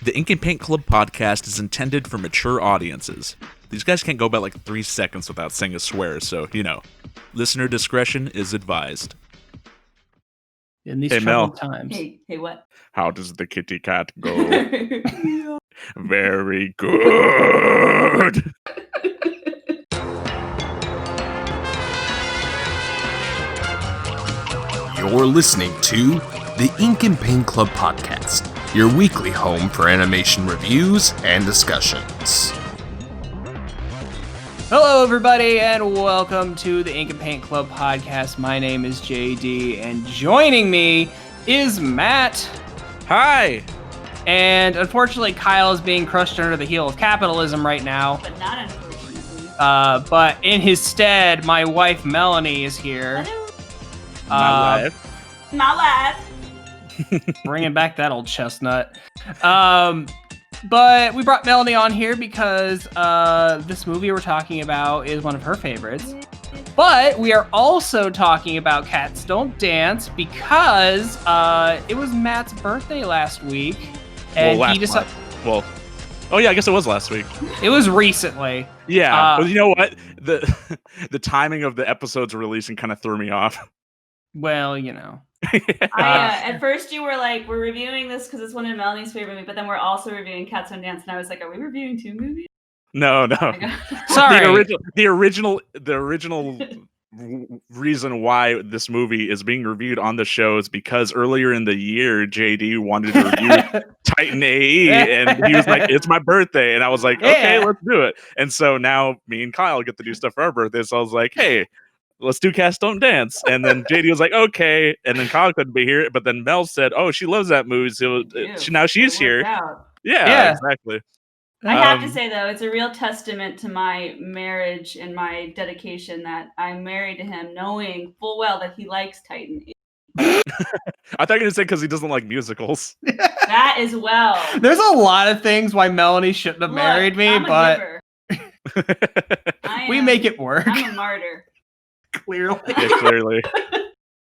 The Ink and Paint Club podcast is intended for mature audiences. These guys can't go about like 3 seconds without saying a swear, so, listener discretion is advised. In these Hey, Mel. troubled times. Hey, what? How does the kitty cat go? Very good. You're listening to the Ink and Paint Club podcast, your weekly home for animation reviews and discussions. Hello, everybody, and welcome to the Ink and Paint Club podcast. My name is JD, and joining me is Matt. Hi. And unfortunately, Kyle is being crushed under the heel of capitalism right now. But not unfortunately. But in his stead, my wife Melanie is here. Hello. My wife. My life. Bringing back that old chestnut. But we brought Melanie on here because this movie we're talking about is one of her favorites. But we are also talking about Cats Don't Dance because it was Matt's birthday last week. And he decided. Well, oh yeah, I guess it was last week. It was recently. Yeah, but you know what? The timing of the episodes releasing kind of threw me off. Well, you know. At first you were like, we're reviewing this because it's one of Melanie's favorite movies, but then we're also reviewing Cats Don't Dance, and I was like, are we reviewing two movies? No. Oh my God. Sorry. The original reason why this movie is being reviewed on the show is because earlier in the year, JD wanted to review Titan AE, and he was like, "It's my birthday," and I was like, "Okay, Yeah. let's do it." And so now me and Kyle get to do stuff for our birthday. So I was like, "Hey, let's do Cats Don't Dance." And then JD was like, "Okay," and then Kyle couldn't be here, but then Mel said, "Oh, she loves that movie, so now she's It here." worked out. Yeah, exactly. I have to say, though, it's a real testament to my marriage and my dedication that I'm married to him, knowing full well that he likes Titan. I thought you were going to say because he doesn't like musicals. That as well. There's a lot of things why Melanie shouldn't have married me, I'm a but giver. we make it work. I'm a martyr. Clearly. Yeah, clearly.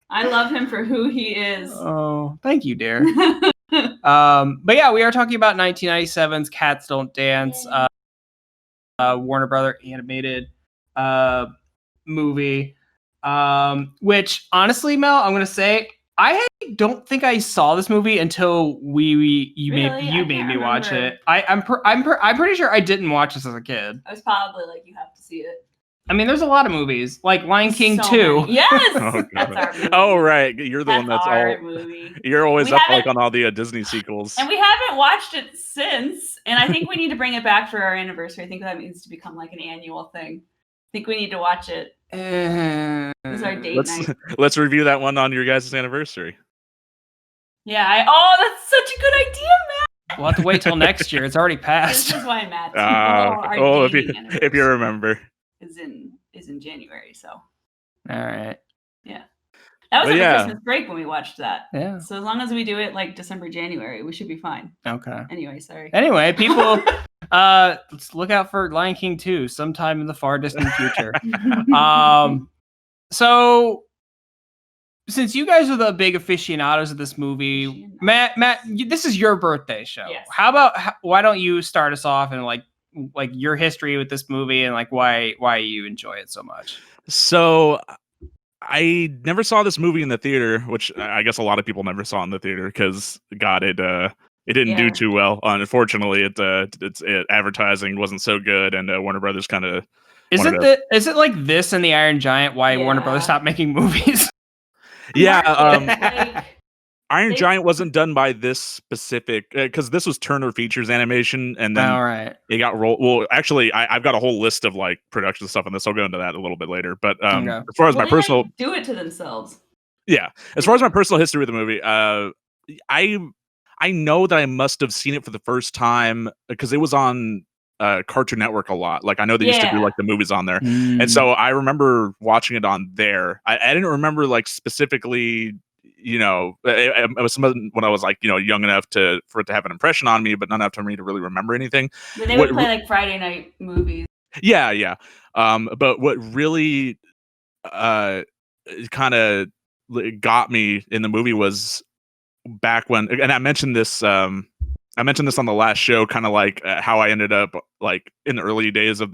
I love him for who he is. Oh, thank you, dear. But yeah, we are talking about 1997's Cats Don't Dance, Warner Brother animated movie. Which honestly, Mel, I'm gonna say I don't think I saw this movie until you made me watch it. I'm pretty sure I didn't watch this as a kid. I was probably like, you have to see it. I mean, there's a lot of movies like Lion King 2. Many. Yes, Oh, that's our movie. Oh, right. You're the one that's our all. movie. You're always We up haven't- like on all the Disney sequels. And we haven't watched it since. And I think we need to bring it back for our anniversary. I think that needs to become like an annual thing. I think we need to watch it. This is our date night. Let's review that one on your guys' anniversary. Yeah. That's such a good idea, Matt. We'll have to wait till next year. It's already This passed. is why Matt's If you remember. is in January. So All right. that was But over yeah. Christmas break when we watched that. Yeah. So as long as we do it like December, January, we should be fine. Okay. Anyway, sorry. Anyway, people, let's look out for Lion King 2 sometime in the far distant future. So since you guys are the big aficionados of this movie, Matt, this is your birthday show. Yes. How about why don't you start us off and like your history with this movie and like why you enjoy it so much? So I never saw this movie in the theater, which I guess a lot of people never saw in the theater because it didn't do Yeah. too well. Unfortunately, its advertising wasn't so good, and Warner Brothers kind of Is it like this and the Iron Giant? Why Warner Yeah. Brothers stopped making movies? yeah. Iron They- Giant wasn't done by this specific because this was Turner Features Animation, and then All right. it got rolled. Well, actually, I've got a whole list of like production stuff on this. I'll go into that a little bit later. But Okay. as far as my they, personal, like, do it to themselves. as far as my personal history with the movie, I know that I must have seen it for the first time because it was on Cartoon Network a lot. Like I know they used to do Yeah. like the movies on there, Mm. and so I remember watching it on there. I didn't remember like specifically. It was when I was like, young enough for it to have an impression on me, but not enough for me to really remember anything. But they would play like Friday night movies. Yeah. But what really kind of got me in the movie was back when, and I mentioned this I mentioned this on the last show, kind of like how I ended up like in the early days of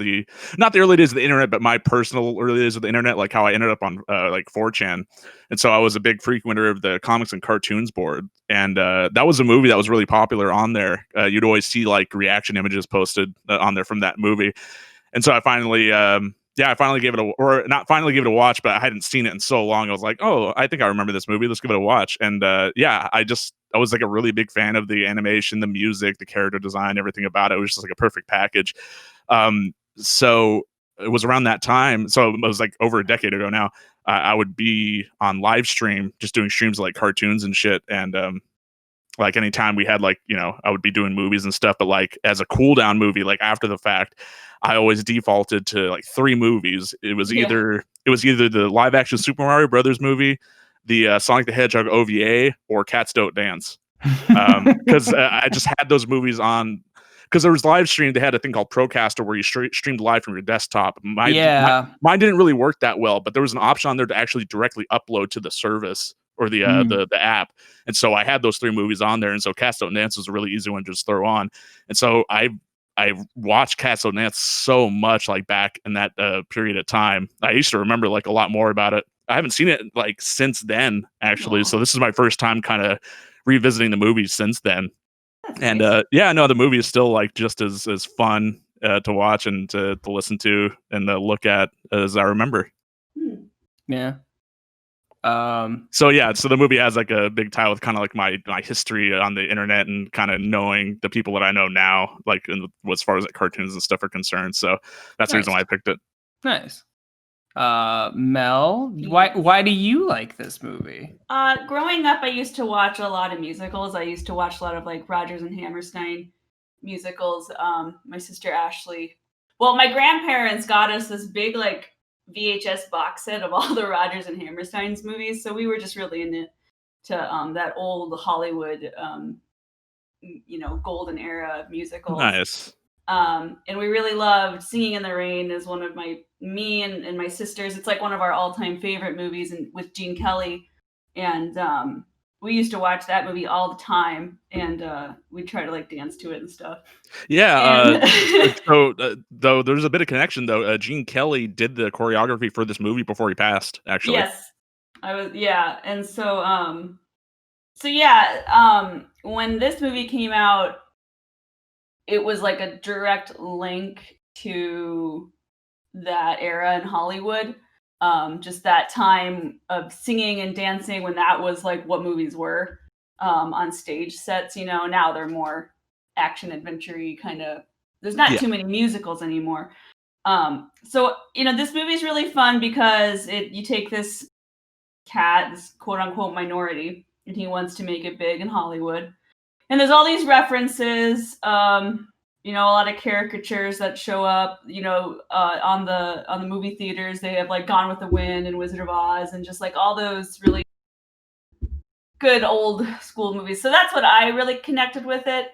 not the early days of the internet, but my personal early days of the internet, like how I ended up on like 4chan. And so I was a big frequenter of the comics and cartoons board. And that was a movie that was really popular on there. You'd always see like reaction images posted on there from that movie. And so I finally, I finally gave it or not finally gave it a watch, but I hadn't seen it in so long. I was like, oh, I think I remember this movie. Let's give it a watch. And I was like a really big fan of the animation, the music, the character design, everything about it. It was just like a perfect package. So it was around that time. So it was like over a decade ago now. I would be on live stream, just doing streams of, like cartoons and shit. And like anytime we had like, I would be doing movies and stuff, but like as a cool down movie, like after the fact, I always defaulted to like 3 movies. It was either the live action Super Mario Brothers movie, the Sonic the Hedgehog OVA, or Cats Don't Dance. Because I just had those movies on. Because there was live stream, they had a thing called Procaster where you streamed live from your desktop. Mine didn't really work that well, but there was an option on there to actually directly upload to the service or the app. And so I had those 3 movies on there. And so Cats Don't Dance was a really easy one to just throw on. And so I watched Cats Don't Dance so much, like back in that period of time. I used to remember like a lot more about it. I haven't seen it like since then, actually. So this is my first time kind of revisiting the movie since then. And the movie is still like just as fun to watch and to listen to and to look at as I remember. Yeah. So the movie has like a big tie with kind of like my history on the internet and kind of knowing the people that I know now, like as far as like cartoons and stuff are concerned. So that's the reason why I picked it. Nice. Mel, why do you like this movie? Growing up, I used to watch a lot of musicals. I used to watch a lot of like Rodgers and Hammerstein musicals. My sister Ashley. Well, my grandparents got us this big like VHS box set of all the Rodgers and Hammerstein's movies, so we were just really into that old Hollywood, golden era musicals. Nice. And we really loved Singing in the Rain. Is one of me and my sisters. It's like one of our all-time favorite movies, and with Gene Kelly, and we used to watch that movie all the time, and we'd try to like dance to it and stuff. Yeah. Though there's a bit of connection though. Gene Kelly did the choreography for this movie before he passed. Actually, yes, I was. Yeah, and so when this movie came out, it was like a direct link to that era in Hollywood. Just that time of singing and dancing when that was like what movies were on stage sets. Now they're more action adventure-y kind of. There's not too many musicals anymore. So this movie is really fun because you take this cat, this quote unquote minority, and he wants to make it big in Hollywood. And there's all these references, a lot of caricatures that show up, on the movie theaters. They have like Gone with the Wind and Wizard of Oz and just like all those really good old school movies. So that's what I really connected with it,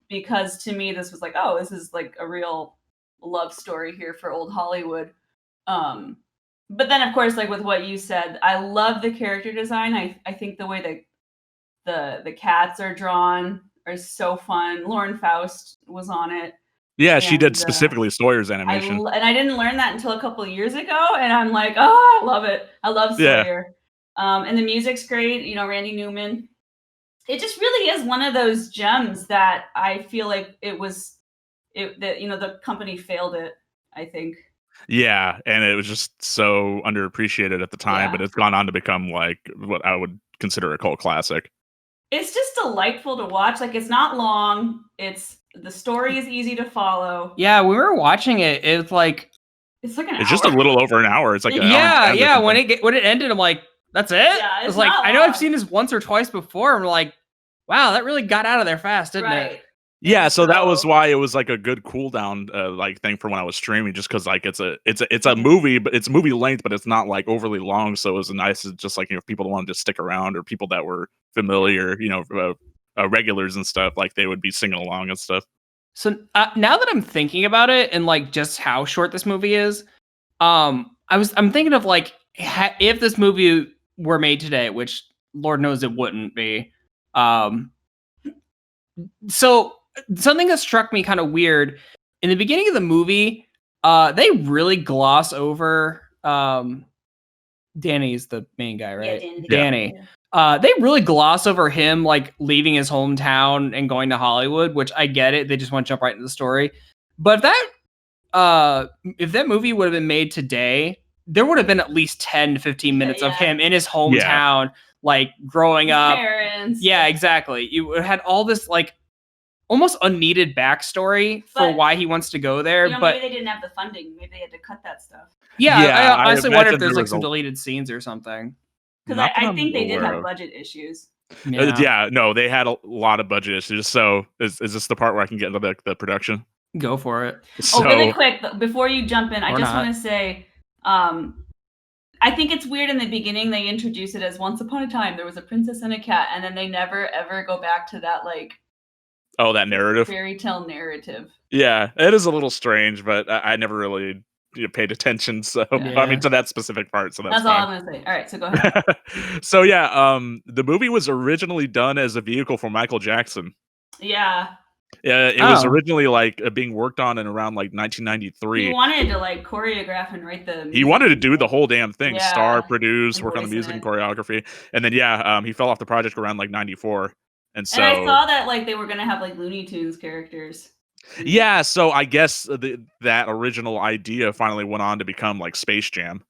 because to me this was like, oh, this is like a real love story here for old Hollywood. But then of course, like with what you said, I love the character design. I think the way that the cats are drawn are so fun. Lauren Faust was on it. Yeah, she did specifically Sawyer's animation. And I didn't learn that until a couple of years ago, and I'm like, oh, I love it. I love Sawyer. And the music's great. Randy Newman. It just really is one of those gems that I feel like the company failed it, I think. Yeah, and it was just so underappreciated at the time, but it's gone on to become like what I would consider a cult classic. It's just delightful to watch. Like, it's not long. The story is easy to follow. Yeah, we were watching it. It's like an hour. It's just a little over an hour. It's like when it ended, I'm like, that's it. Yeah, it's like I know I've seen this once or twice before. I'm like, wow, that really got out of there fast, didn't it? Yeah, so that was why it was like a good cool down like thing for when I was streaming, just because like it's a movie, but it's movie length, but it's not like overly long. So it was nice, just like if people wanted to stick around or people that were familiar, regulars and stuff, like they would be singing along and stuff. So now that I'm thinking about it and like just how short this movie is, I'm thinking of like if this movie were made today, which Lord knows it wouldn't be. So something that struck me kind of weird in the beginning of the movie, they really gloss over Danny's the main guy, right? Danny. They really gloss over him like leaving his hometown and going to Hollywood, which I get it. They just want to jump right into the story. But if that movie would have been made today, there would have been at least 10 to 15 minutes of him in his hometown, like growing up. Parents. Yeah, exactly. You had all this like almost unneeded backstory for why he wants to go there. But maybe they didn't have the funding. Maybe they had to cut that stuff. Yeah, I honestly wonder if there's like some deleted scenes or something. Because I think they did have budget issues. No, they had a lot of budget issues. So is this the part where I can get into the production? Go for it. Really quick, before you jump in, I just want to say, I think it's weird in the beginning they introduce it as once upon a time there was a princess and a cat, and then they never ever go back to that like that narrative, fairy tale narrative. Yeah, it is a little strange, but I never really paid attention. So I mean, to that specific part. So that's all I'm gonna say. All right, so go ahead. So yeah, the movie was originally done as a vehicle for Michael Jackson. Yeah. Yeah, it was originally like being worked on in around like 1993. He wanted to like choreograph and write the music. He wanted to do the whole damn thing, star, produce, work on the music and choreography, and then he fell off the project around like 94. And so I saw that like they were gonna have like Looney Tunes characters. Yeah, so I guess that original idea finally went on to become like Space Jam.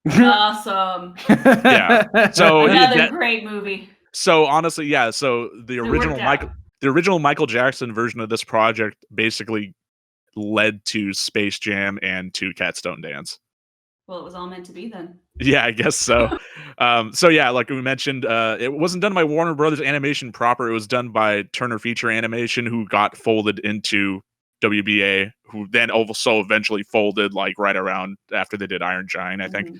Awesome. Yeah. So another great movie. So honestly, yeah. So the original Michael Jackson version of this project basically led to Space Jam and to Cats Don't Dance. Well, it was all meant to be then. Yeah, I guess so. So yeah, like we mentioned, it wasn't done by Warner Brothers Animation proper. It was done by Turner Feature Animation, who got folded into WBA, who then also eventually folded like right around after they did Iron Giant, I think.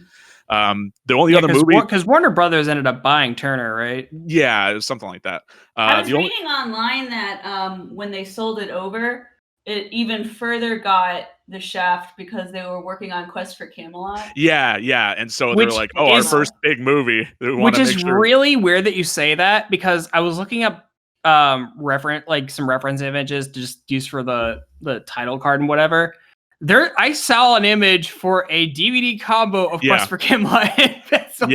The only other movie, because Warner Brothers ended up buying Turner, right? Yeah, it was something like that. I was reading online that when they sold it over, it even further got the shaft because they were working on Quest for Camelot. Yeah, and so they're like, our first big movie. Which is really weird that you say that, because I was looking up some reference images just used for the title card and whatever. I saw an image for a DVD combo of Quest for Camelot. So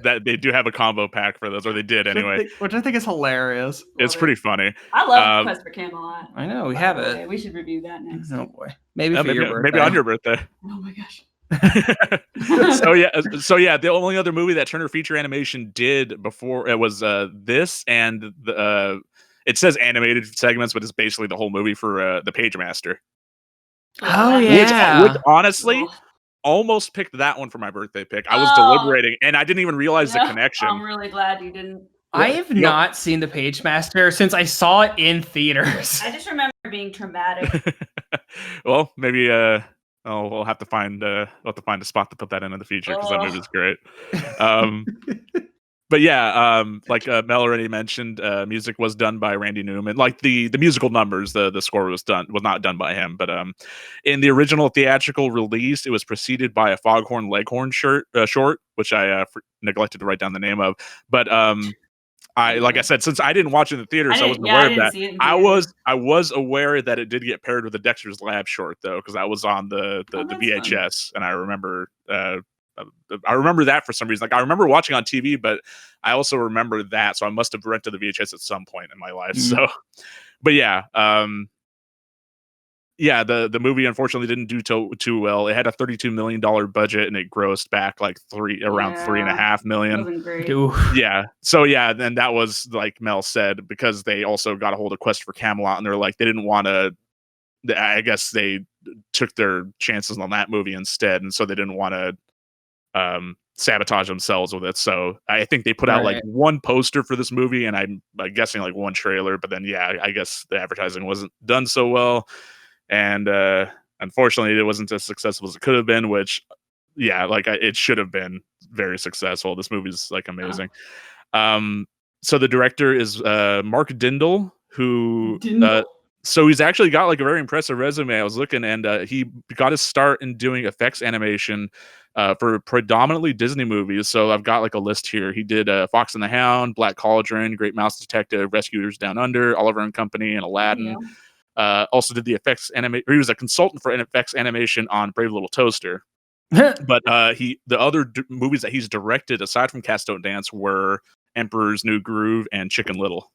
that they do have a combo pack for those, or they did anyway. Which I think is hilarious. It's pretty funny. I love Quest for Camelot. I know, we have it. We should review that next. Oh boy. Maybe your birthday. Maybe on your birthday. Oh my gosh. So yeah, the only other movie that Turner Feature Animation did before it was this, and it says animated segments, but it's basically the whole movie for the Page Master. Oh yeah, which honestly almost picked that one for my birthday pick. I was deliberating, and I didn't even realize the connection. I'm really glad you didn't. I have not seen the Page Master since I saw it in theaters. I just remember being traumatic. Well, maybe we'll have to find a spot to put that in the future, because that movie's great. But yeah, like Mel already mentioned, music was done by Randy Newman. Like the musical numbers, the score was not done by him. But in the original theatrical release, it was preceded by a Foghorn Leghorn short, which I neglected to write down the name of. But like I said, since I didn't watch it in the theater, so I wasn't aware of that. I was aware that it did get paired with the Dexter's Lab short, though, because that was on the VHS, fun. And I remember. I remember that for some reason. Like, I remember watching on TV, but I also remember that, so I must have rented the VHS at some point in my life. So, but yeah, the movie unfortunately didn't do too well. It had a $32 million budget, and it grossed back like around $3.5 million. Wasn't great. Yeah. So yeah, then that was, like Mel said, because they also got a hold of Quest for Camelot, and they're like, they didn't want to. I guess they took their chances on that movie instead, and so they didn't want to sabotage themselves with it. So I think they put out like one poster for this movie, and I'm guessing like one trailer, but then I guess the advertising wasn't done so well, and unfortunately it wasn't as successful as it could have been, which it should have been very successful. This movie's like amazing. So the director is Mark Dindal, who So he's actually got like a very impressive resume. I was looking, and he got his start in doing effects animation for predominantly Disney movies. So I've got like a list here. He did Fox and the Hound, Black Cauldron, Great Mouse Detective, Rescuers Down Under, Oliver and Company, and Aladdin. Also did the effects animation. He was a consultant for effects animation on Brave Little Toaster. But the other movies that he's directed aside from Cats Don't Dance were Emperor's New Groove and Chicken Little.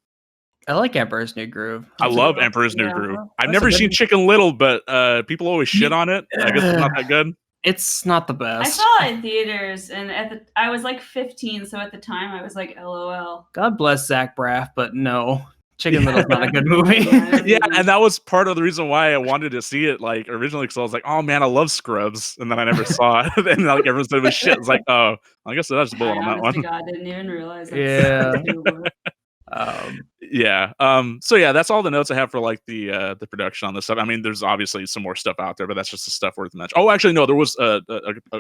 I like Emperor's New Groove. I love Emperor's New Groove. I've That's never a good seen one. Chicken Little, but people always shit on it. I guess it's not that good. It's not the I best. saw it in theaters, and I was like 15, so at the time I was like, LOL. God bless Zach Braff, but no, Chicken Little's not a good movie. Yeah, and that was part of the reason why I wanted to see it, like, originally, because I was like, oh man, I love Scrubs, and then I never saw it, and like everyone said it was shit. It's like, oh, I guess that's bullet on that honest to one. God, didn't even realize. Yeah. That's Yeah. So yeah, that's all the notes I have for like the production on this stuff. I mean, there's obviously some more stuff out there, but that's just the stuff worth mentioning. Oh, actually, no, there was a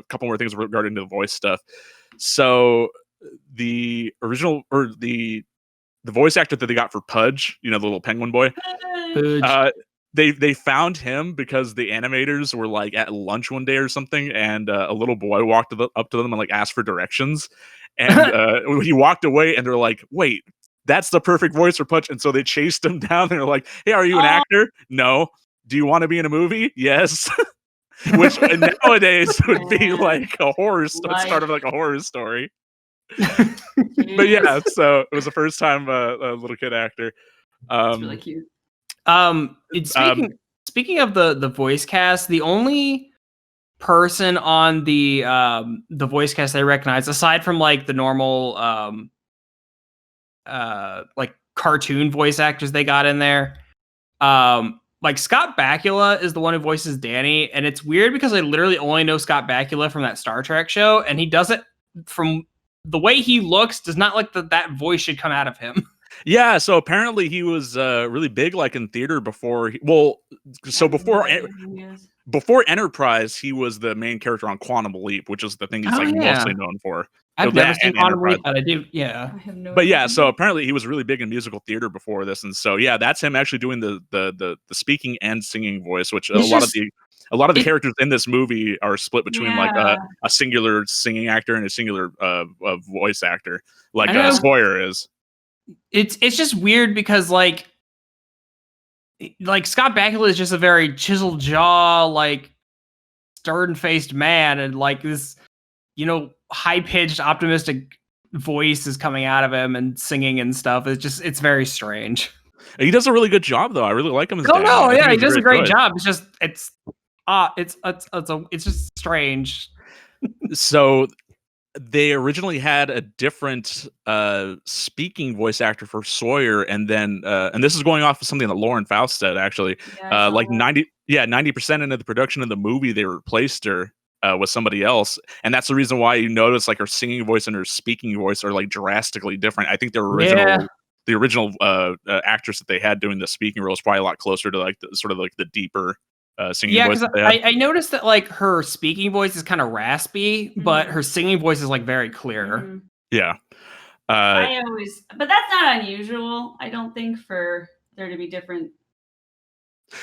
couple more things regarding the voice stuff. So the original or the voice actor that they got for Pudge, the little penguin boy, Pooch. they found him because the animators were like at lunch one day or something, and a little boy walked up to them and like asked for directions, and he walked away, and they're like, wait. That's the perfect voice for Pudge. And so they chased him down. They're like, hey, are you an actor? No. Do you want to be in a movie? Yes. Which nowadays would be like a horror start of like a horror story. But yeah, so it was the first time a little kid actor. It's really cute. Speaking of the voice cast, the only person on the voice cast I recognize, aside from like the normal like cartoon voice actors they got in there, like Scott Bakula is the one who voices Danny, and it's weird because I literally only know Scott Bakula from that Star Trek show, and he does it from the way he looks does not like that voice should come out of him. Yeah, so apparently he was really big like in theater before before Enterprise, he was the main character on Quantum Leap, which is the thing he's mostly known for. I've never seen Quantum Leap, but I do. Yeah, But yeah, so apparently he was really big in musical theater before this, and so yeah, that's him actually doing the speaking and singing voice, which a lot of the characters in this movie are split between like a singular singing actor and a singular voice actor, like Sawyer is. It's just weird because like Scott Bakula is just a very chiseled jaw, like stern-faced man, and like this, high-pitched, optimistic voice is coming out of him and singing and stuff. It's very strange. He does a really good job, though. I really like him as dad. No, yeah, he does a great job. It's just it's just strange. So they originally had a different speaking voice actor for Sawyer, and then and this is going off of something that Lauren Faust said actually. Like 90% into the production of the movie, they replaced her with somebody else, and that's the reason why you notice like her singing voice and her speaking voice are like drastically different. I think the original actress that they had doing the speaking role is probably a lot closer to like the deeper singing voice. I noticed that like her speaking voice is kind of raspy, but her singing voice is like very clear. Yeah. But that's not unusual, I don't think, for there to be different.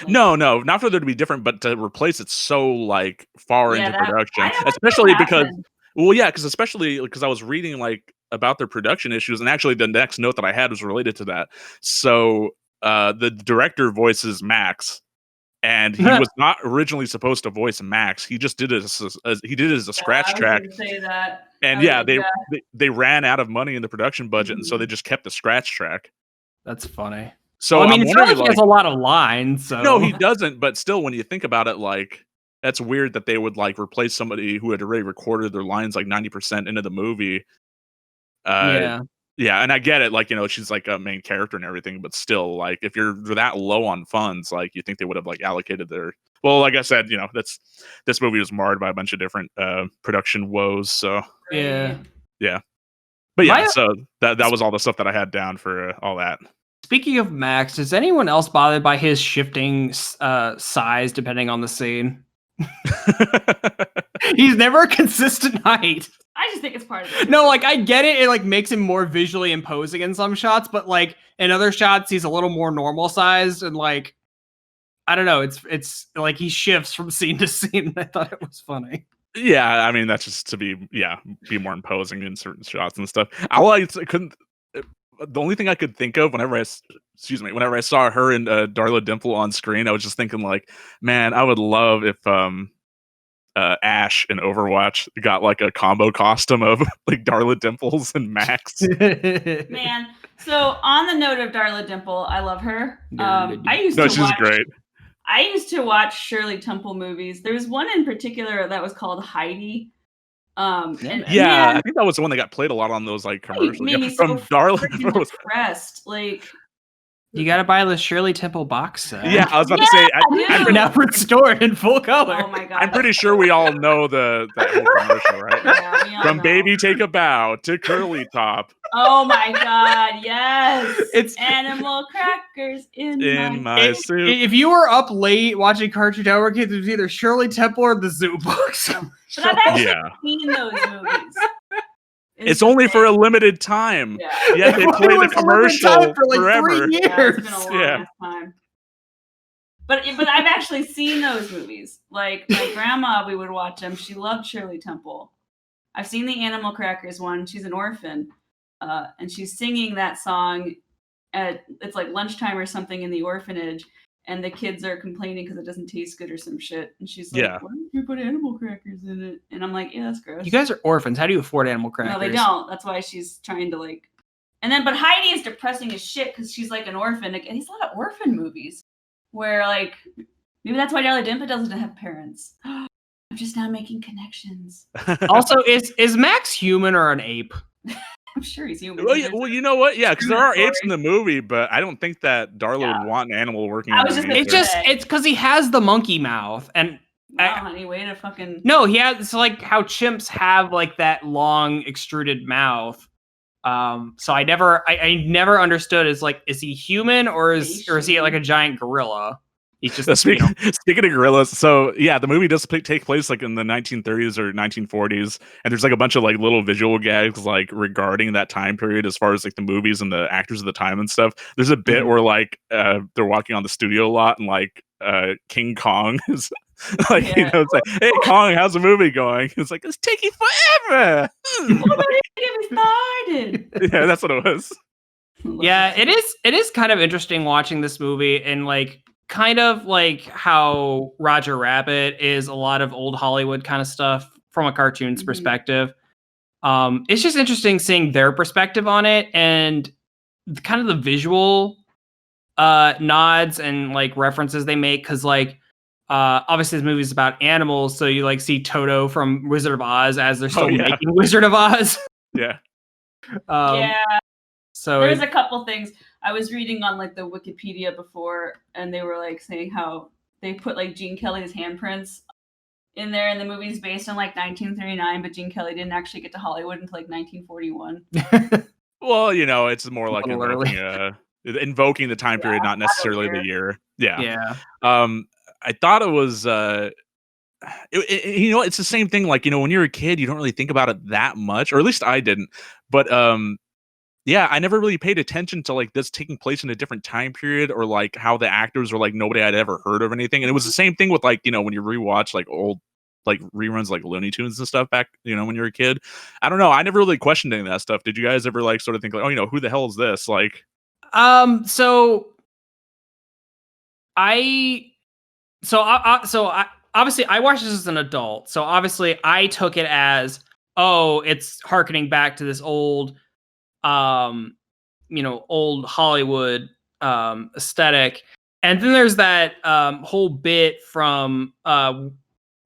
No, not for there to be different, but to replace it so like far into production, especially because especially because I was reading like about their production issues, and actually the next note that I had was related to that. So the director voices Max, and he was not originally supposed to voice Max. He just did it as a scratch track. Say that. And they ran out of money in the production budget, and so they just kept the scratch track. That's funny. So I mean, it's not like he has a lot of lines. So. No, he doesn't. But still, when you think about it, like that's weird that they would like replace somebody who had already recorded their lines like 90% into the movie. Yeah, and I get it. Like she's like a main character and everything, but still, like if you're that low on funds, like you think they would have like allocated their. Well, like I said, this movie was marred by a bunch of different production woes. So yeah. But yeah, so that was all the stuff that I had down for all that. Speaking of Max, is anyone else bothered by his shifting size depending on the scene? He's never a consistent height. I just think it's part of it. No, like I get it. It like makes him more visually imposing in some shots, but like in other shots, he's a little more normal sized, and like I don't know. It's like he shifts from scene to scene. I thought it was funny. Yeah, I mean that's just to be more imposing in certain shots and stuff. I couldn't. The only thing I could think of whenever I saw her and Darla Dimple on screen, I was just thinking like, man, I would love if Ash in Overwatch got like a combo costume of like Darla Dimples and Max. Man, so on the note of Darla Dimple, I love her. She's great. I used to watch Shirley Temple movies. There was one in particular that was called Heidi. I think that was the one that got played a lot on those like commercials. Made me from so Darla. depressed. Like, you gotta buy the Shirley Temple box set. Yeah, I was about to say. I'm now restored in full color. Oh my god! I'm pretty sure we all know that whole commercial, right? Yeah, From Baby Take a Bow to Curly Top. Oh my god! Yes, it's animal crackers in my soup. If you were up late watching Cartoon Network, it was either Shirley Temple or the Zoo Books. But I've actually seen those movies. It's only for a limited time. Yeah, they play the commercial for like forever. 3 years. Yeah, it's been a long time. But I've actually seen those movies. Like my grandma, we would watch them. She loved Shirley Temple. I've seen the Animal Crackers one. She's an orphan, and she's singing that song it's like lunchtime or something in the orphanage. And the kids are complaining because it doesn't taste good or some shit. And she's like, why don't you put animal crackers in it? And I'm like, yeah, that's gross. You guys are orphans. How do you afford animal crackers? No, they don't. That's why she's trying to like... And then, but Heidi is depressing as shit because she's like an orphan. And there's a lot of orphan movies where like, maybe that's why Darla Dimple doesn't have parents. I'm just now making connections. Also, is Max human or an ape? I'm sure he's human. Well, you know what? Yeah, because there are apes in the movie, but I don't think that Darla would want an animal working. It's because he has the monkey mouth, and honey, way to fucking. No, he has. It's like how chimps have like that long extruded mouth. So I never understood. Is he human or is he like a giant gorilla? He's just speaking of gorillas. So yeah, the movie does take place like in the 1930s or 1940s, and there's like a bunch of like little visual gags like regarding that time period as far as like the movies and the actors of the time and stuff. There's a bit where like they're walking on the studio lot and like King Kong is like it's like, hey Kong, how's the movie going? It's like, it's taking forever. Yeah, that's what it was. Yeah, it is kind of interesting watching this movie and like kind of like how Roger Rabbit is a lot of old Hollywood kind of stuff from a cartoon's perspective. It's just interesting seeing their perspective on it and kind of the visual nods and like references they make. Cause like, obviously this movie is about animals. So you like see Toto from Wizard of Oz as they're still making Wizard of Oz. Yeah. So there's a couple things I was reading on like the Wikipedia before, and they were like saying how they put like Gene Kelly's handprints in there, and the movie's based on like 1939, but Gene Kelly didn't actually get to Hollywood until like 1941. Well, it's more like invoking the time period, not necessarily the year. Yeah. I thought it was it's the same thing. Like, when you're a kid, you don't really think about it that much, or at least I didn't. But yeah, I never really paid attention to like this taking place in a different time period, or like how the actors were like nobody I'd ever heard of anything. And it was the same thing with like, when you rewatch like old like reruns like Looney Tunes and stuff back, when you're a kid. I don't know. I never really questioned any of that stuff. Did you guys ever like sort of think like, oh, who the hell is this? Like, obviously I watched this as an adult. So obviously I took it as, oh, it's harkening back to this old old Hollywood aesthetic. And then there's that whole bit from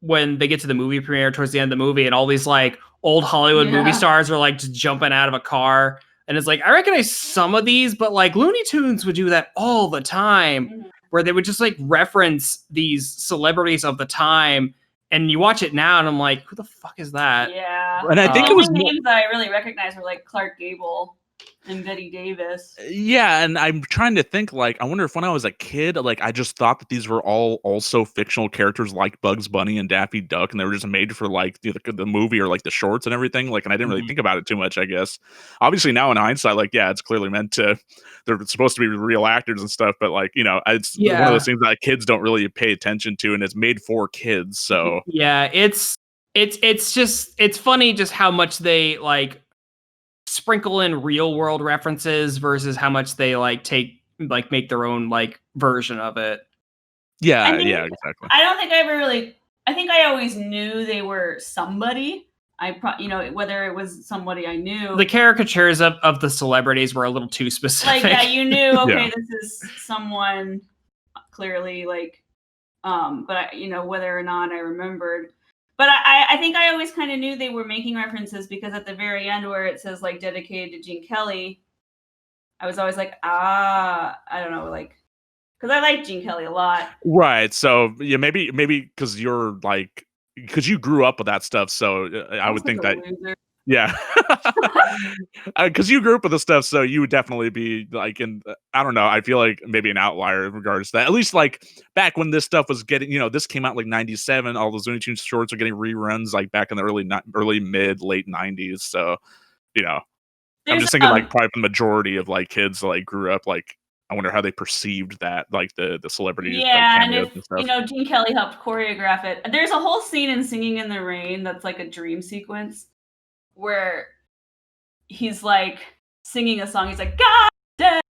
when they get to the movie premiere towards the end of the movie, and all these like old Hollywood movie stars are like just jumping out of a car. And it's like, I recognize some of these, but like Looney Tunes would do that all the time, where they would just like reference these celebrities of the time. And you watch it now, and I'm like, who the fuck is that? Yeah. And I think it was names that I really recognize were like Clark Gable. and Betty Davis. Yeah, and I'm trying to think, like, I wonder if when I was a kid, like, I just thought that these were all also fictional characters like Bugs Bunny and Daffy Duck, and they were just made for, like, the movie or, like, the shorts and everything, like, and I didn't really think about it too much, I guess. Obviously, now in hindsight, like, yeah, it's clearly meant to they're supposed to be real actors and stuff, but, like, you know, it's one of those things that kids don't really pay attention to, and it's made for kids, so. Yeah, it's just it's funny just how much they, like, sprinkle in real world references versus how much they make their own like version of it. Yeah, exactly. I don't think I think I always knew they were somebody. Whether it was somebody I knew. The caricatures of the celebrities were a little too specific. Like, yeah, you knew, okay, this is someone clearly, like, but whether or not I remembered. But I think I always kind of knew they were making references because at the very end where it says, like, dedicated to Gene Kelly, I was always like, I don't know, like, because I like Gene Kelly a lot. Right. So, yeah, maybe because you're, like, because you grew up with that stuff, so I would think that. Loser. Yeah. Because you grew up with the stuff, so you would definitely be, like, I don't know, I feel like maybe an outlier in regards to that. At least, like, back when this stuff was getting, this came out like 97, all those Looney Tunes shorts are getting reruns, like, back in the early, mid, late 90s, so, I'm just thinking, like, probably the majority of, like, kids that, like, grew up, like, I wonder how they perceived that, like, the celebrities. Yeah, like, and if, and stuff. Gene Kelly helped choreograph it. There's a whole scene in Singing in the Rain that's, like, a dream sequence where he's, like, singing a song. He's like, God damn!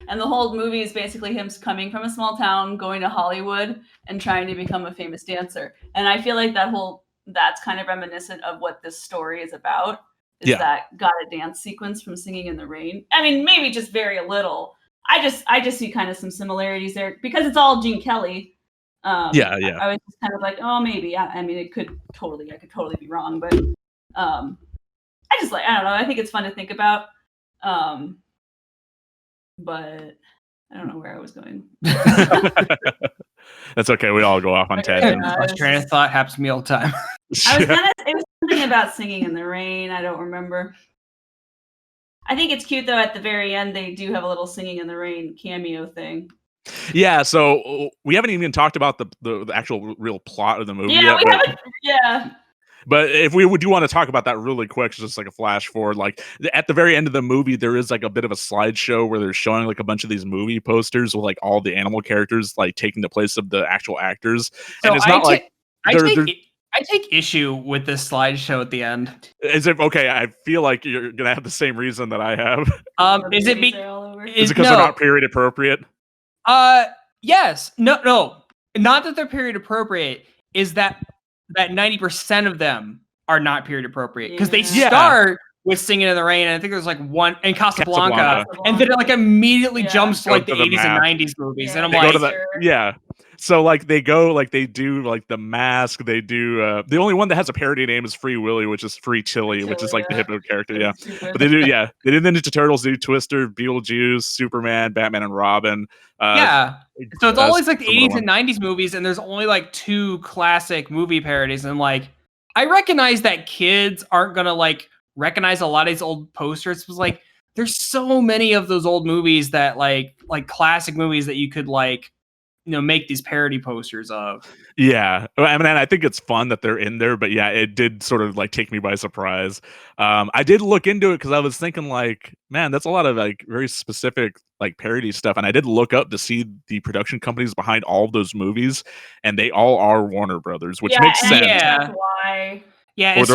And the whole movie is basically him coming from a small town, going to Hollywood, and trying to become a famous dancer. And I feel like that's kind of reminiscent of what this story is about. Is that Gotta Dance sequence from Singing in the Rain. I mean, maybe just very little. I just see kind of some similarities there because it's all Gene Kelly. I was just kind of like, oh, maybe. I mean, I could totally be wrong, but I don't know. I think it's fun to think about. But I don't know where I was going. That's okay. We all go off on tangents. Train of thought happens to me all the time. It was something about Singing in the Rain. I don't remember. I think it's cute though. At the very end, they do have a little Singing in the Rain cameo thing. Yeah. So we haven't even talked about the actual real plot of the movie yet. Yeah. But if we do want to talk about that really quick, just like a flash forward, like at the very end of the movie, there is like a bit of a slideshow where they're showing like a bunch of these movie posters with like all the animal characters like taking the place of the actual actors. So and it's not I take issue with this slideshow at the end. Is it okay? I feel like you're gonna have the same reason that I have. Is it because they're not period appropriate? Yes. No. Not that they're period appropriate. Is that 90% of them are not period appropriate because they start with Singing in the Rain, and I think there's like one in Casablanca. And then it like immediately jumps to like the 80s and 90s movies, and I'm like, So like they go like they do like The Mask. They do the only one that has a parody name is Free Willy, which is Free Chili, which is like the Hippo character. Yeah, but they do they did the Ninja Turtles, they do Twister, Beetlejuice, Superman, Batman and Robin. So it's always like the 80s and 90s movies, and there's only like 2 classic movie parodies. And like I recognize that kids aren't gonna like recognize a lot of these old posters. It was like there's so many of those old movies that like classic movies that you could like make these parody posters of. Yeah, I mean, I think it's fun that they're in there, but yeah, it did sort of like take me by surprise. I did look into it because I was thinking like, man, that's a lot of like very specific like parody stuff, and I did look up to see the production companies behind all of those movies, and they all are Warner Brothers, which makes sense. That's why. Yeah, as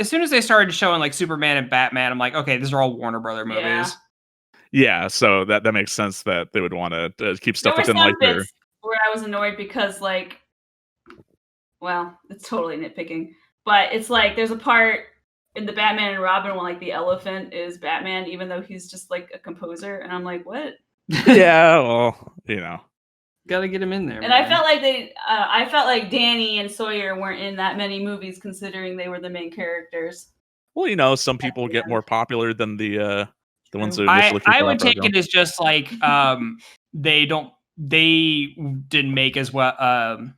soon as they started showing like Superman and Batman, I'm like, okay, these are all Warner Brother movies. Yeah, so that makes sense that they would want to keep stuff within like their. Where I was annoyed because like, well, it's totally nitpicking, but it's like there's a part in the Batman and Robin when like the elephant is Batman, even though he's just like a composer, and I'm like, what? Yeah, well, gotta get him in there. And man. I felt like Danny and Sawyer weren't in that many movies, considering they were the main characters. Well, some people get more popular than the ones who I would take it as just like they didn't make as well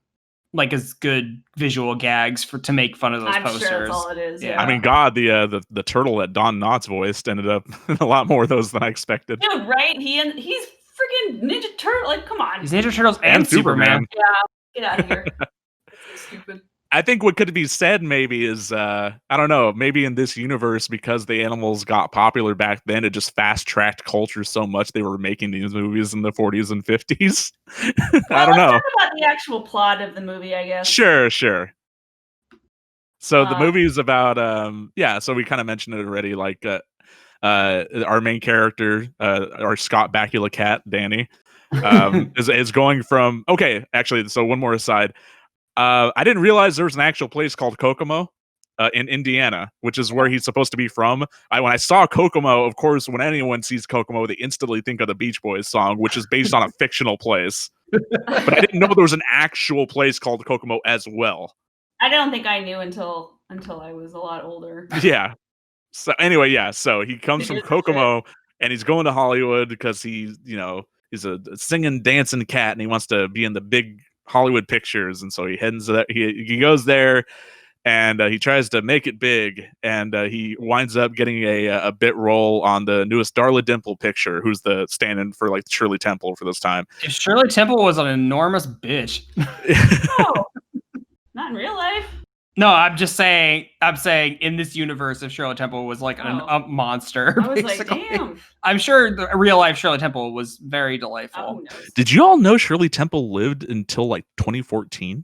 like as good visual gags to make fun of those I'm posters. sure that's all it is. Yeah. I mean, God, the turtle that Don Knotts voiced ended up in a lot more of those than I expected. Dude, right? He's freaking Ninja Turtle. Like, come on. He's Ninja Turtles and Superman. Yeah, get out of here. That's so stupid. I think what could be said maybe is, I don't know, maybe in this universe, because the animals got popular back then, it just fast-tracked culture so much they were making these movies in the 40s and 50s. I don't know. Let's talk about the actual plot of the movie, I guess. Sure. So the movie is about, so we kind of mentioned it already, like, our main character, our Scott Bakula cat, Danny, is going from, so one more aside. I didn't realize there was an actual place called Kokomo in Indiana, which is where he's supposed to be from. When I saw Kokomo, of course, when anyone sees Kokomo, they instantly think of the Beach Boys song, which is based on a fictional place. But I didn't know there was an actual place called Kokomo as well. I don't think I knew until I was a lot older. Yeah. So anyway, so he comes from Kokomo and he's going to Hollywood because he's a singing, dancing cat and he wants to be in the big Hollywood pictures, and so he heads that he goes there and he tries to make it big, and he winds up getting a bit role on the newest Darla Dimple picture, who's the stand-in for like Shirley Temple for this time. Shirley Temple was an enormous bitch. No, not in real life. No, I'm just saying. I'm saying in this universe, if Shirley Temple was like a monster, I was basically. like, damn. I'm sure the real life Shirley Temple was very delightful. Oh, who knows? Did you all know Shirley Temple lived until like 2014?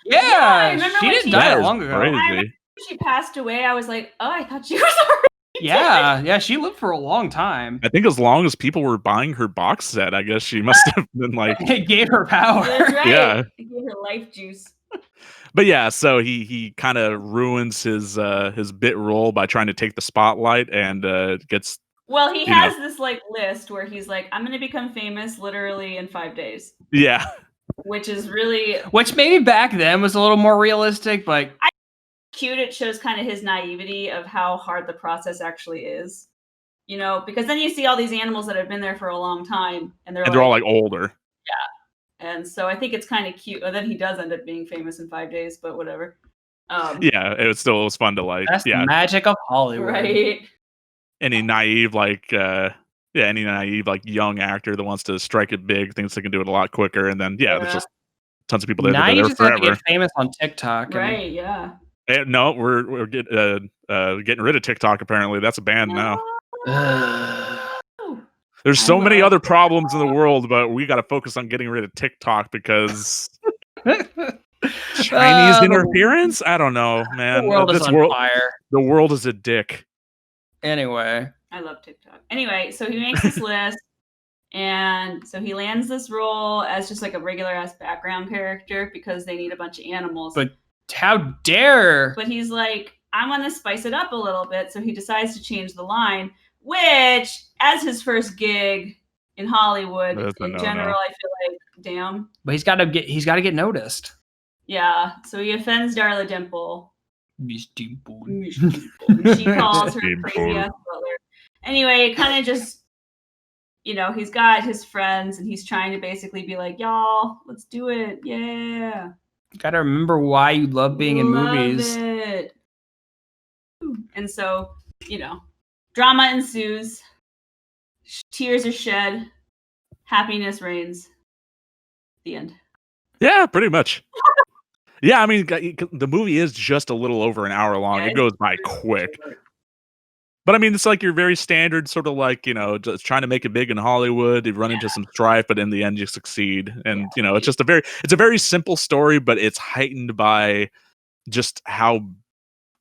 Yeah, I remember she when didn't she die That long is ago. crazy. I remember she passed away. I was like, oh, I thought she was already Yeah, she lived for a long time. I think as long as people were buying her box set, I guess she must have been like. It gave her power. That's right. Yeah. It gave her life juice. But yeah, so he kind of ruins his bit role by trying to take the spotlight and gets. Well, he has this like list where he's like, I'm going to become famous literally in 5 days. Yeah. Which is really Which maybe back then was a little more realistic, but cute. It shows kind of his naivety of how hard the process actually is. You know, because then you see all these animals that have been there for a long time and they're all like older. Yeah. And so I think it's kind of cute. And then he does end up being famous in 5 days, but whatever. Yeah, it was fun to like. That's the magic of Hollywood. Right. Any naive young actor that wants to strike it big thinks they can do it a lot quicker, and then there's just tons of people that now have you been just there have to forever. get famous on TikTok. Right, yeah. No, we're getting rid of TikTok. Apparently, that's a ban now. There's so many other problems in the world, but we got to focus on getting rid of TikTok because Chinese interference. I don't know, man. The world is on fire. The world is a dick. Anyway, I love TikTok. Anyway, so he makes this list, and so he lands this role as just like a regular ass background character because they need a bunch of animals. But how dare? But he's like, I'm gonna spice it up a little bit, so he decides to change the line, which, as his first gig in Hollywood, in general, I feel like, damn. But he's got to get noticed. Yeah, so he offends Darla Dimple. Miss Dimple. She calls her crazy ass butler. Anyway, kind of just, he's got his friends and he's trying to basically be like, y'all, let's do it. Yeah. You got to remember why you love being in movies. It. And so, drama ensues. Tears are shed. Happiness reigns. The end. Yeah, pretty much. Yeah, I mean, the movie is just a little over an hour long. It goes by quick. But I mean, it's like your very standard sort of like, just trying to make it big in Hollywood. You run into some strife, but in the end you succeed. And, it's just it's a very simple story, but it's heightened by just how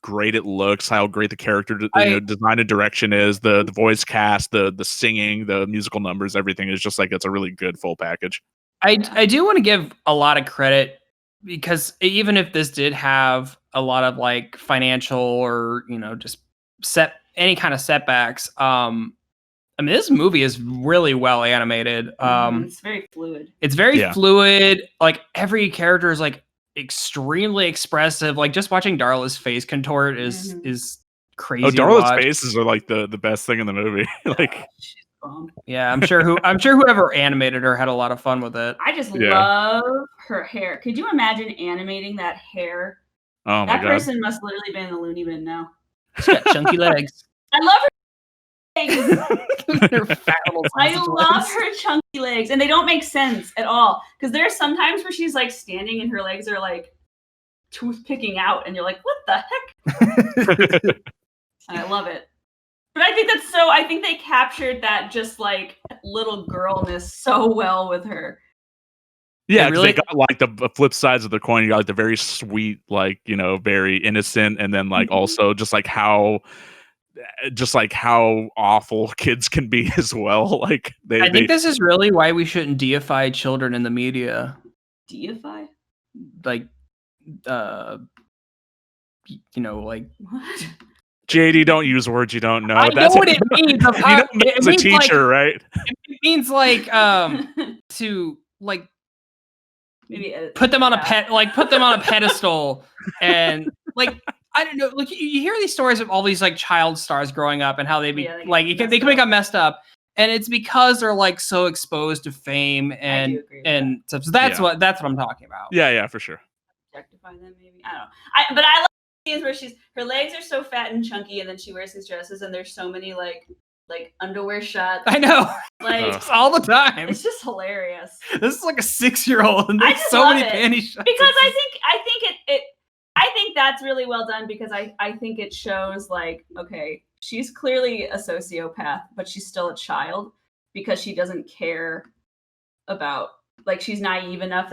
great it looks, how great the character design and direction is, the voice cast, the singing, the musical numbers, everything is just like, it's a really good full package. I do want to give a lot of credit because even if this did have a lot of like financial or, just any kind of setbacks, I mean, this movie is really well animated. It's very fluid. It's very fluid. Like every character is like extremely expressive. Like just watching Darla's face contort is crazy. Oh, Darla's faces are like the best thing in the movie. Like bomb. Yeah, I'm sure whoever animated her had a lot of fun with it. I just Yeah. love her hair. Could you imagine animating that hair? Oh my That god. person must literally be in the loony bin now. She's got chunky legs. I love her legs. Her fat little I sausage love legs. her chunky legs, and they don't make sense at all. Because there are some times where she's like standing and her legs are like toothpicking out, and you're like, "What the heck?" And I love it. But I think that's so. I think they captured that just like little girlness so well with her. Yeah, They 'cause really- they got like the flip sides of the coin. You got like the very sweet, like, you know, very innocent, and then like Mhm. also just like how awful kids can be as well. Like I think this is really why we shouldn't deify children in the media. Deify? Like, you know, like What? JD, don't use words you don't know. I know what it means. You know, It as a means like- teacher, right? It means like to like Maybe put them on a pedestal and like I don't know, like you hear these stories of all these like child stars growing up and how they be Yeah, they get like they messed can become messed up, and it's because they're like so exposed to fame and do agree with stuff. So that's Yeah. what I'm talking about. Yeah, for sure. objectify them, maybe. I don't know. But I like scenes where her legs are so fat and chunky, and then she wears these dresses, and there's so many like underwear shots. I know. Like It's all the time. it's just hilarious. This is like a 6-year-old and I there's just so love many it. panty shots. Because I think that's really well done, because I think it shows like, okay, she's clearly a sociopath, but she's still a child because she doesn't care about, like, she's naive enough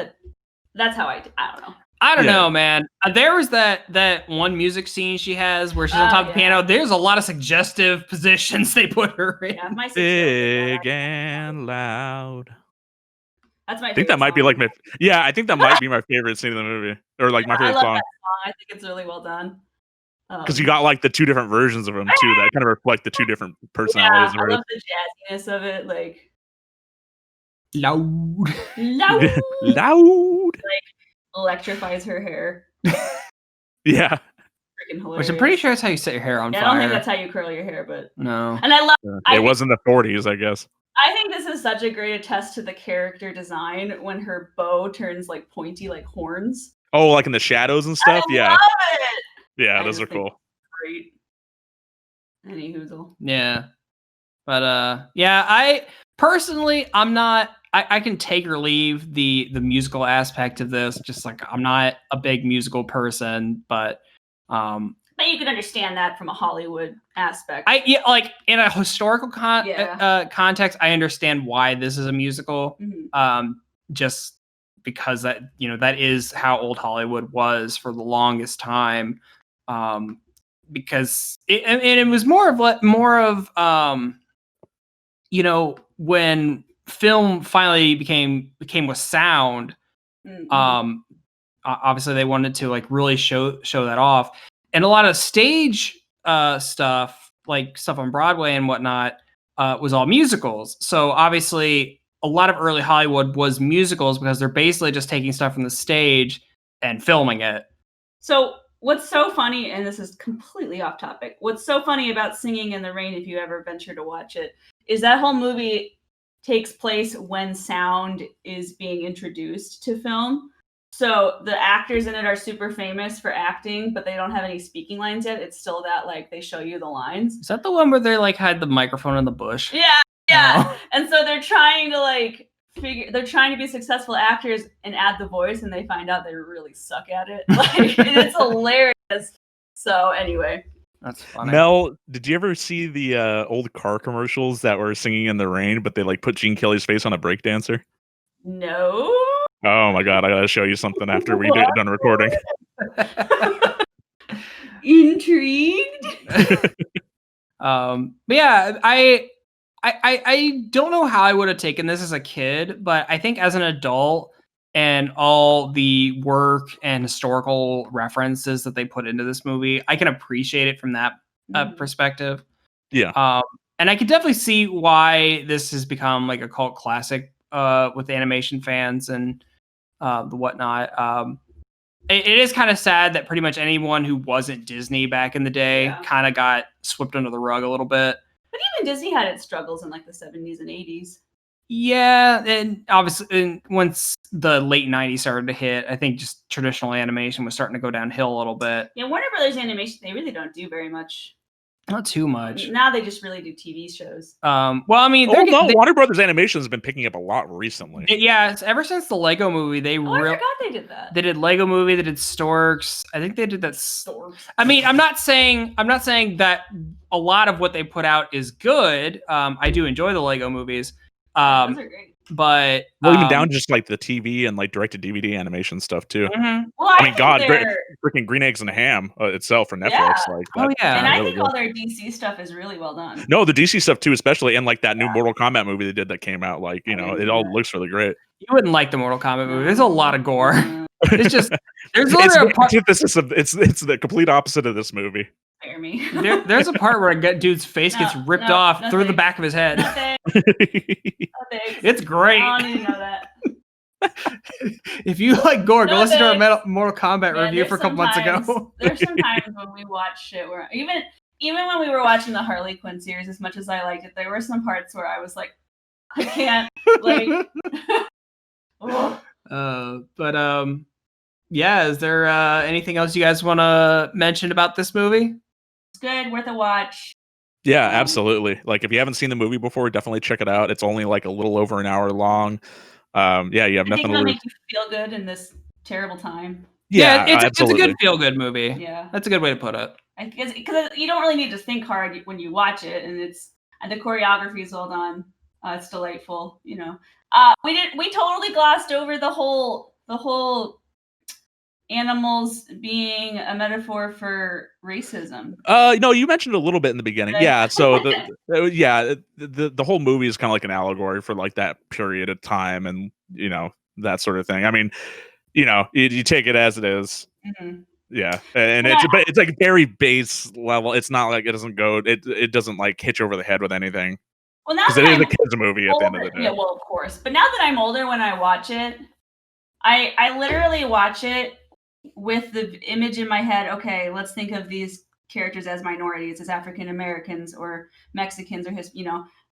that's how I don't know. I don't Yeah. know, man. There was that one music scene she has where she's on top of the yeah. piano. There's a lot of suggestive positions they put her in. Yeah, my 6-year-old did Big that. and loud. That's my I think that might be like my I think that might be my favorite scene in the movie, or like my I favorite love song, that song. I think it's really well done. because you got like the two different versions of him too that kind of reflect the two different personalities. yeah, I of her. love the jazziness of it, like Loud. loud, Loud. electrifies her hair. Yeah. Freaking hilarious. Which I'm pretty sure is how you set your hair on Yeah, I don't think fire. that's how you curl your hair, but No. and I love. I It was in the 40s, I guess. I think this is such a great attest to the character design when her bow turns like pointy, like horns. Oh, like in the shadows and stuff. I Yeah, love it. yeah, I those just are think- cool. Great. Any hoozle. Yeah. But yeah, I personally I'm not I can take or leave the musical aspect of this. Just like I'm not a big musical person, but But you can understand that from a Hollywood aspect. like in a historical Yeah. context, I understand why this is a musical. Mhm. Just because that that is how old Hollywood was for the longest time. Because it was more of when film finally became with sound. Mhm. Obviously they wanted to like really show that off, and a lot of stage stuff, like stuff on Broadway and whatnot, was all musicals. So obviously a lot of early Hollywood was musicals because they're basically just taking stuff from the stage and filming it. So what's so funny, and this is completely off topic, what's so funny about Singing in the Rain, if you ever venture to watch it, is that whole movie takes place when sound is being introduced to film. So the actors in it are super famous for acting, but they don't have any speaking lines yet. It's still that like they show you the lines. Is that the one where they like hide the microphone in the bush? Yeah, yeah. Oh. And so they're trying to like they're trying to be successful actors and add the voice, and they find out they really suck at it. Like, and it's hilarious. So anyway, That's funny. Mel, did you ever see the old car commercials that were Singing in the Rain, but they like put Gene Kelly's face on a breakdancer? no. Oh my god, I gotta show you something after we get done recording. Intrigued. But yeah, I don't know how I would have taken this as a kid, but I think as an adult and all the work and historical references that they put into this movie, I can appreciate it from that perspective. Yeah. And I could definitely see why this has become like a cult classic with animation fans and the whatnot. It is kind of sad that pretty much anyone who wasn't Disney back in the day Yeah. kind of got swept under the rug a little bit. But even Disney had its struggles in like the 70s and 80s. Yeah, and obviously, once the late 90s started to hit, I think just traditional animation was starting to go downhill a little bit. Yeah, Warner Brothers Animation, they really don't do very much. Not too much. Now they just really do TV shows. Well, I mean, Warner Brothers Animation has been picking up a lot recently. Yeah, it's ever since the Lego movie, I forgot they did that. They did Lego movie. They did Storks. I think they did that. Storks. I mean, I'm not saying that a lot of what they put out is good. I do enjoy the Lego movies. Those are great. But even down just like the TV and like direct to DVD animation stuff too. Mm-hmm. Well, I mean, God, freaking Green Eggs and Ham itself for Netflix. Yeah. Like, oh yeah, and I really think all their DC stuff is really well done. No, the DC stuff too, especially, and like that new Mortal Kombat movie they did that came out. Like, you know, it all looks really great. You wouldn't like the Mortal Kombat movie. There's a lot of gore. It's just there's it's literally a part. It's the complete opposite of this movie. Spare me. There's a part where a dude's face gets ripped off through the back of his head. It's great. I don't even know that. If you like gore, go listen to our Mortal Kombat review for a couple months ago. There's some times when we watch shit where even when we were watching the Harley Quinn series, as much as I liked it, there were some parts where I was like, I can't like. Yeah. Is there anything else you guys want to mention about this movie? It's good, worth a watch. Yeah, absolutely. Like if you haven't seen the movie before, definitely check it out. It's only like a little over an hour long. Yeah, you have nothing to lose. Make you feel good in this terrible time. Yeah, it's a good feel good movie. Yeah, that's a good way to put it. Because you don't really need to think hard when you watch it, and the choreography is well done. It's delightful. You know, we totally glossed over the whole animals being a metaphor for racism. No, you mentioned it a little bit in the beginning. Right. Yeah, so the whole movie is kind of like an allegory for like that period of time and, you know, that sort of thing. I mean, you know, you take it as it is. Mm-hmm. Yeah, and it's like very base level. It's not like it doesn't like hit you over the head with anything. Well, now because it is a kids movie at the end of the day. Yeah, well, of course. But now that I'm older, when I watch it, I literally watch it with the image in my head. Okay, let's think of these characters as minorities, as African Americans or Mexicans or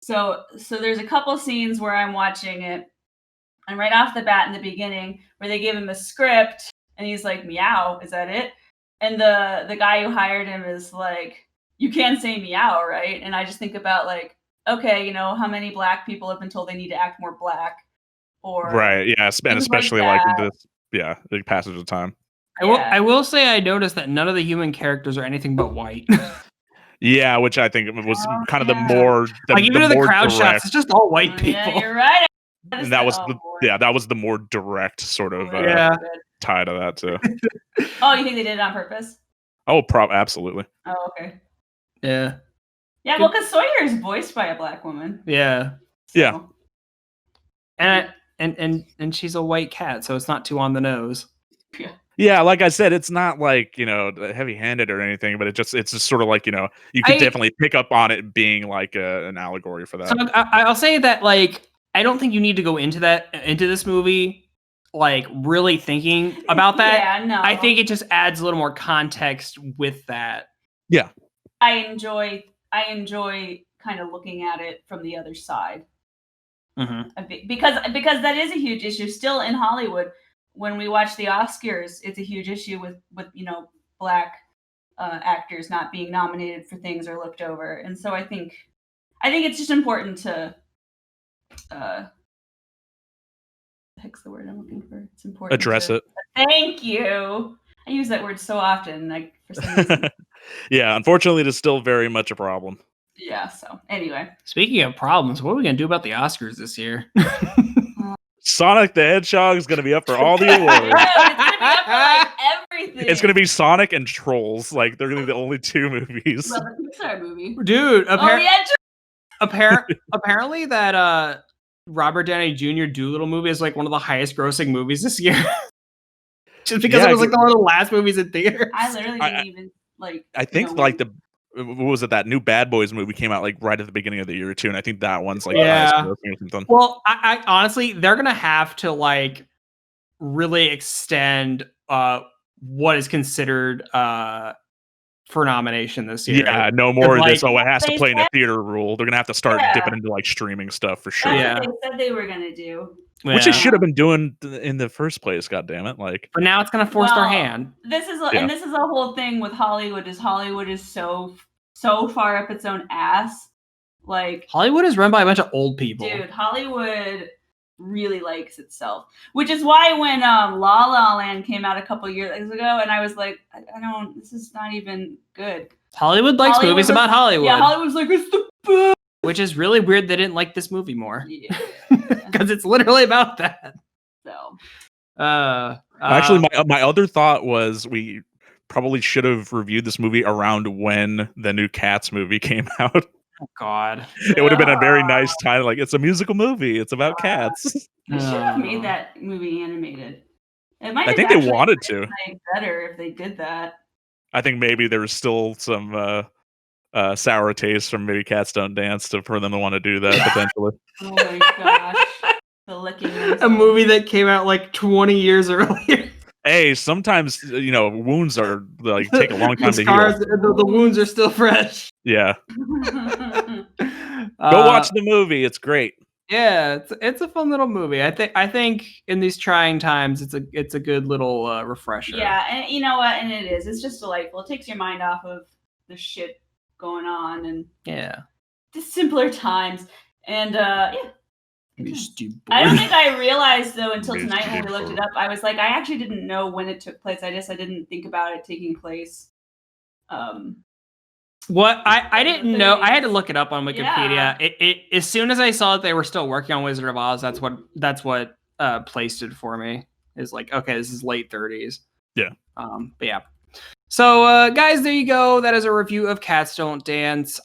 So there's a couple scenes where I'm watching it, and right off the bat in the beginning, where they give him a script, and he's like, "Meow, is that it?" And the guy who hired him is like, "You can't say meow, right?" And I just think about like, okay, you know, how many Black people have been told they need to act more Black, or right, yeah, and especially like this, the passage of time. I will say I noticed that none of the human characters are anything but white. Yeah, which I think was kind of the more like even the crowd shots, it's just all white people. Yeah, you're right. And that was that was the more direct sort of tie to that too. Oh, you think they did it on purpose? Oh, absolutely. Oh, okay. Yeah. Yeah, well, because Sawyer is voiced by a Black woman. Yeah. So. Yeah. And she's a white cat, so it's not too on the nose. Yeah. Yeah, like I said, it's not like, you know, heavy-handed or anything, but it's just sort of like, you know, you could definitely pick up on it being like an allegory for that. So I'll say that, like, I don't think you need to go into this movie like really thinking about that. Yeah, no. I think it just adds a little more context with that. Yeah. I enjoy kind of looking at it from the other side. Mm-hmm. Because that is a huge issue still in Hollywood. When we watch the Oscars, it's a huge issue with you know, Black actors not being nominated for things or looked over. And so I think it's just important to heck's the word I'm looking for. It's important address it. Thank you. I use that word so often, like for some reason. Yeah, unfortunately, it is still very much a problem. Yeah. So anyway, speaking of problems, what are we gonna do about the Oscars this year? Sonic the Hedgehog is going to be up for all the awards. It's going to be up for like everything. It's going to be Sonic and Trolls. Like, they're going to be the only two movies. Well, the Pixar movie. Dude, apparently that Robert Downey Jr. Dolittle movie is like one of the highest grossing movies this year. Just because it was like one of the last movies in theaters. I literally didn't even like. I think like what was it? That new Bad Boys movie came out like right at the beginning of the year too, and I think that one's like or something. Well, I honestly, they're gonna have to like really extend what is considered for nomination this year. Yeah, no more of this. like- Oh, it has to They play in a said- theater rule. They're gonna have to start Yeah. dipping into like streaming stuff for sure. That's Yeah. what they said they were gonna do. Which Yeah. it should have been doing in the first place. God damn it! Like, But now it's gonna force their Well, hand. This is Yeah. and this is the whole thing with Hollywood. Hollywood is so far up its own ass. Like, Hollywood is run by a bunch of old people. dude, Hollywood really likes itself, which is why when La La Land came out a couple years ago, and I was like, I don't. This is not even good. Hollywood likes Hollywood movies was- about Hollywood, Yeah, Hollywood's like it's the best. which is really weird. They didn't like this movie more Yeah. because it's literally about that. So actually, my other thought was we probably should have reviewed this movie around when the new Cats movie came out. oh God, It would have been a very nice time. Like, it's a musical movie. It's about cats. they should have Oh. made that movie animated. It might I have think they actually wanted been, to. like, better if they did that. I think maybe there was still some sour taste from maybe Cats Don't Dance for them to want to do that potentially. Oh my gosh, the licking. a movie that came out like 20 years earlier. Hey, sometimes wounds are like take a long time The to scars, heal. the wounds are still fresh. Yeah, movie. go watch the movie. It's great. Yeah, it's a fun little movie. I think in these trying times, it's a good little refresher. Yeah, and you know what? And it is. It's just delightful. It takes your mind off of the shit going on and Yeah. just simpler times. And yeah. Misty I don't boy. think I realized though until Misty tonight when we looked it boy. up. I was like, I actually didn't know when it took place. I didn't think about it taking place. What I didn't know. I had to look it up on Wikipedia. Yeah. It as soon as I saw that they were still working on Wizard of Oz, that's what placed it for me. Is like, okay, this is late 30s. Yeah. But yeah. So guys, there you go. That is a review of Cats Don't Dance.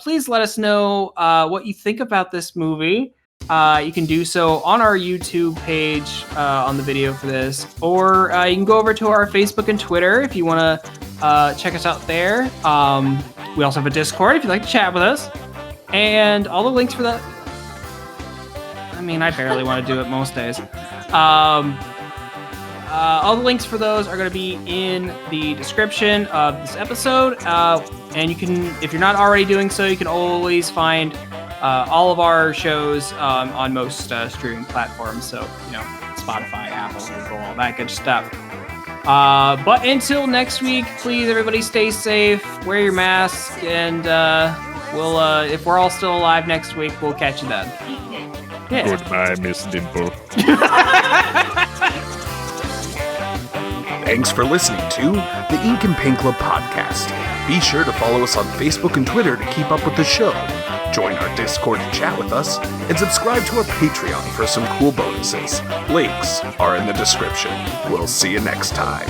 Please let us know what you think about this movie. You can do so on our YouTube page on the video for this, or you can go over to our Facebook and Twitter if you want to check us out there. We also have a Discord if you'd like to chat with us, and all the links for that. I mean, I barely want to do it most days. All the links for those are going to be in the description of this episode, and you can, if you're not already doing so, you can always find all of our shows on most streaming platforms. So, Spotify, Apple, Google, all that good stuff. But until next week, please, everybody stay safe, wear your mask, and we'll, if we're all still alive next week, we'll catch you then. Yeah. Goodbye, Miss Dimple. Thanks for listening to the Ink and Paint Club podcast. Be sure to follow us on Facebook and Twitter to keep up with the show. Join our Discord to chat with us, and subscribe to our Patreon for some cool bonuses. Links are in the description. We'll see you next time.